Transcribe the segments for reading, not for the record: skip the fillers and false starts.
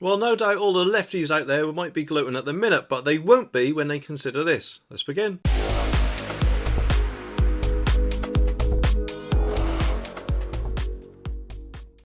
Well, no doubt all the lefties out there might be gloating at the minute, but they won't be when they consider this. Let's begin.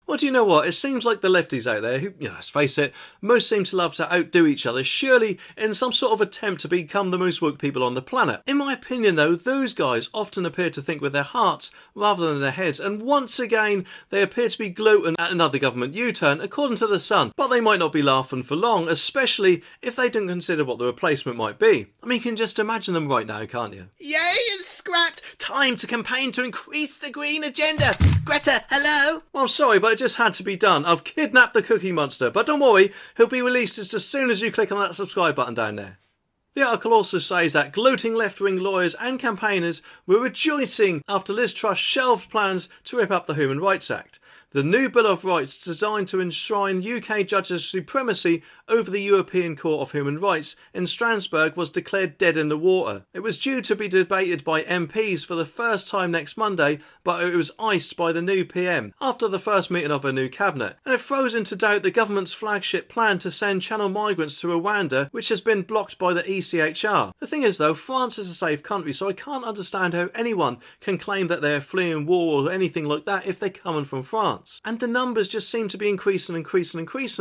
Well, do you know what? It seems like the lefties out there, who, let's face it, most seem to love to outdo each other, surely in some sort of attempt to become the most woke people on the planet. In my opinion, though, those guys often appear to think with their hearts rather than their heads, and once again, they appear to be gloating at another government U-turn, according to The Sun. But they might not be laughing for long, especially if they don't consider what the replacement might be. I mean, you can just imagine them right now, can't you? Yay, it's scrapped! Time to campaign to increase the green agenda! Greta, hello? Well, I'm sorry, but it just had to be done. I've kidnapped the Cookie Monster, but don't worry, he'll be released just as soon as you click on that subscribe button down there. The article also says that gloating left-wing lawyers and campaigners were rejoicing after Liz Truss shelved plans to rip up the Human Rights Act. The new Bill of Rights, designed to enshrine UK judges' supremacy over the European Court of Human Rights in Strasbourg, was declared dead in the water. It was due to be debated by MPs for the first time next Monday, but it was iced by the new PM after the first meeting of a new cabinet. And it throws into doubt the government's flagship plan to send channel migrants to Rwanda, which has been blocked by the ECHR. The thing is though, France is a safe country, so I can't understand how anyone can claim that they're fleeing war or anything like that if they're coming from France. And the numbers just seem to be increasing,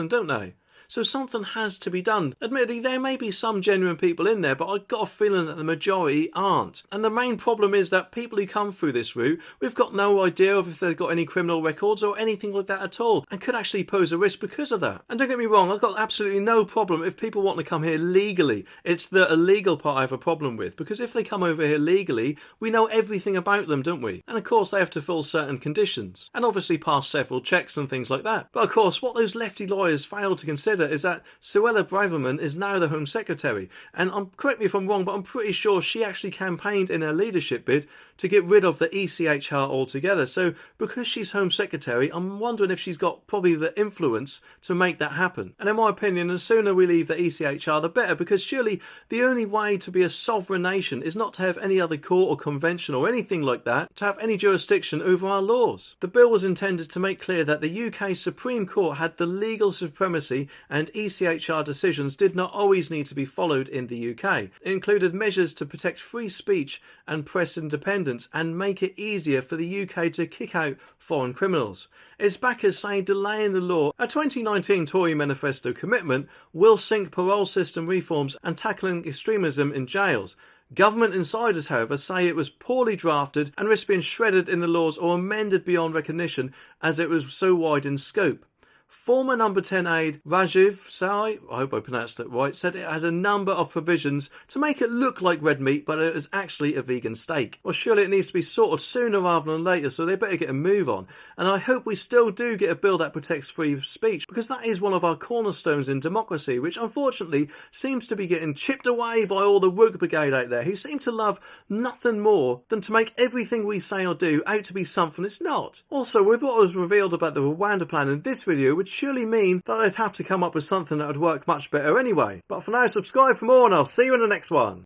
don't they? So something has to be done. Admittedly, there may be some genuine people in there, but I've got a feeling that the majority aren't. And the main problem is that people who come through this route, we've got no idea of if they've got any criminal records or anything like that at all, and could actually pose a risk because of that. And don't get me wrong, I've got absolutely no problem if people want to come here legally. It's the illegal part I have a problem with, because if they come over here legally, we know everything about them, don't we? And of course they have to fill certain conditions, and obviously pass several checks and things like that. But of course, what those lefty lawyers fail to consider is that Suella Braverman is now the Home Secretary, and correct me if I'm wrong, but I'm pretty sure she actually campaigned in her leadership bid to get rid of the ECHR altogether. So because she's Home Secretary, I'm wondering if she's got probably the influence to make that happen. And in my opinion, the sooner we leave the ECHR the better, because surely the only way to be a sovereign nation is not to have any other court or convention or anything like that to have any jurisdiction over our laws. The bill was intended to make clear that the UK Supreme Court had the legal supremacy, and ECHR decisions did not always need to be followed in the UK. It included measures to protect free speech and press independence and make it easier for the UK to kick out foreign criminals. Its backers say delaying the law, a 2019 Tory manifesto commitment, will sink parole system reforms and tackling extremism in jails. Government insiders, however, say it was poorly drafted and risks being shredded in the laws or amended beyond recognition as it was so wide in scope. Former Number 10 aide Rajiv Sai, I hope I pronounced it right, said it has a number of provisions to make it look like red meat, but it is actually a vegan steak. Well, surely it needs to be sorted sooner rather than later, so they better get a move on. And I hope we still do get a bill that protects free speech, because that is one of our cornerstones in democracy, which unfortunately seems to be getting chipped away by all the woke brigade out there, who seem to love nothing more than to make everything we say or do out to be something it's not. Also, with what was revealed about the Rwanda plan in this video, would surely mean that I'd have to come up with something that would work much better anyway. But for now, subscribe for more and I'll see you in the next one.